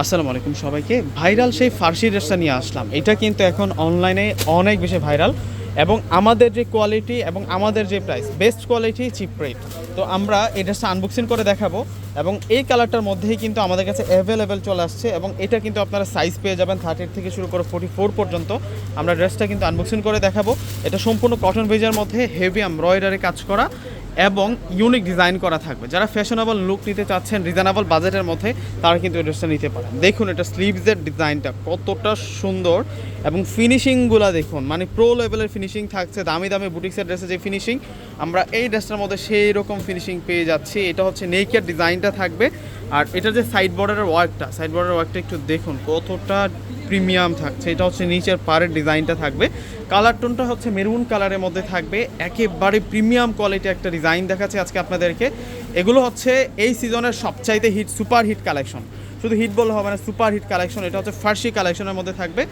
আসসালামু আলাইকুম সবাইকে। ভাইরাল সেই ফার্সি ড্রেসটা নিয়ে আসলাম। এটা কিন্তু এখন অনলাইনে অনেক বেশি ভাইরাল এবং আমাদের যে কোয়ালিটি এবং আমাদের যে price, best quality chip rate. তো আমরা এই ড্রেসটা আনবক্সিং করে দেখাবো এবং এই কালারটার মধ্যেই কিন্তু আমাদের কাছে অ্যাভেলেবেল চলে আসছে এবং এটা কিন্তু আপনারা সাইজ পেয়ে যাবেন 30 থেকে শুরু করে 44 পর্যন্ত। আমরা ড্রেসটা কিন্তু আনবক্সিং করে দেখাবো। এটা সম্পূর্ণ কটন বেজের মধ্যে হেভি এমব্রয়ডারি কাজ করা এবং ইউনিক ডিজাইন করা থাকবে। যারা ফ্যাশনেবল লুক নিতে চাচ্ছেন রিজনেবল বাজেটের মধ্যে, তারা কিন্তু এই ড্রেসটা নিতে পারেন। দেখুন এটা স্লিভসের ডিজাইনটা কতটা সুন্দর এবং ফিনিশিংগুলো দেখুন, মানে প্রো লেভেলের ফিনিশিং থাকছে। দামি দামি বুটিক্সের ড্রেসে যে ফিনিশিং, আমরা এই ড্রেসটার মধ্যে সেই রকম ফিনিশিং পেয়ে যাচ্ছি। এটা হচ্ছে নেকের ডিজাইনটা থাকবে। আর এটা যে সাইড বর্ডারের ওয়ার্কটা একটু দেখুন কতটা প্রিমিয়াম থাকছে। এটা হচ্ছে নিচের পাড়ের ডিজাইনটা থাকবে। কালার টোনটা হচ্ছে মেরুন কালারের মধ্যে থাকবে। একেবারে প্রিমিয়াম কোয়ালিটি একটা ডিজাইন দেখাচ্ছে আজকে আপনাদেরকে। এগুলো হচ্ছে এই সিজনের সবচাইতে সুপার হিট কালেকশন। শুধু হিট বললে হবে না, সুপার হিট কালেকশন। এটা হচ্ছে ফার্সি কালেকশনের মধ্যে থাকবে।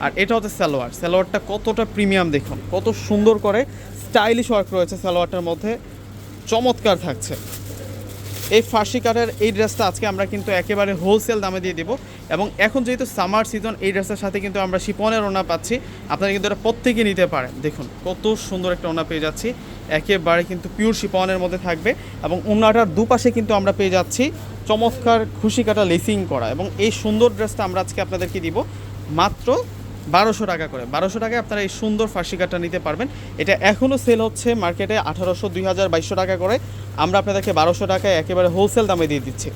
আর এটা হচ্ছে সালোয়ারটা কতটা প্রিমিয়াম দেখুন, কত সুন্দর করে স্টাইলিশ ওয়ার্ক রয়েছে সালোয়ারটার মধ্যে, চমৎকার থাকছে। এই ফার্সি কাটের এই ড্রেসটা আজকে আমরা কিন্তু একেবারে হোলসেল দামে দিয়ে দেবো এবং এখন যেহেতু সামার সিজন, এই ড্রেসের সাথে কিন্তু আমরা শিপনের ওড়না পাচ্ছি। আপনারা কিন্তু এটা প্রত্যেকে নিতে পারেন। দেখুন কত সুন্দর একটা ওড়না পেয়ে যাচ্ছি, একেবারে কিন্তু পিওর শিপনের মধ্যে থাকবে এবং ওড়নাটার দুপাশে কিন্তু আমরা পেয়ে যাচ্ছি চমৎকার খুশি কাটা লেসিং করা। এবং এই সুন্দর ড্রেসটা আমরা আজকে আপনাদেরকে দিব মাত্র 1200 টাকা করে। 1200 টাকায় আপনারা এই সুন্দর ফার্সি কাটটা নিতে পারবেন। এটা এখনও সেল হচ্ছে মার্কেটে 1800, 2000, 2200 টাকা করে। আমরা আপনাদেরকে 1200 টাকায় একেবারে হোলসেল দামে দিয়ে দিচ্ছি।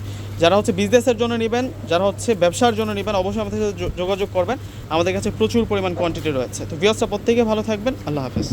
যারা হচ্ছে বিজনেসের জন্য নেবেন, যারা হচ্ছে ব্যবসার জন্য নেবেন, অবশ্যই আমাদের সাথে যোগাযোগ করবেন। আমাদের কাছে প্রচুর পরিমাণ কোয়ান্টিটি রয়েছে। তো ভিউয়ার্সরা প্রত্যেকে ভালো থাকবেন। আল্লাহ হাফেজ।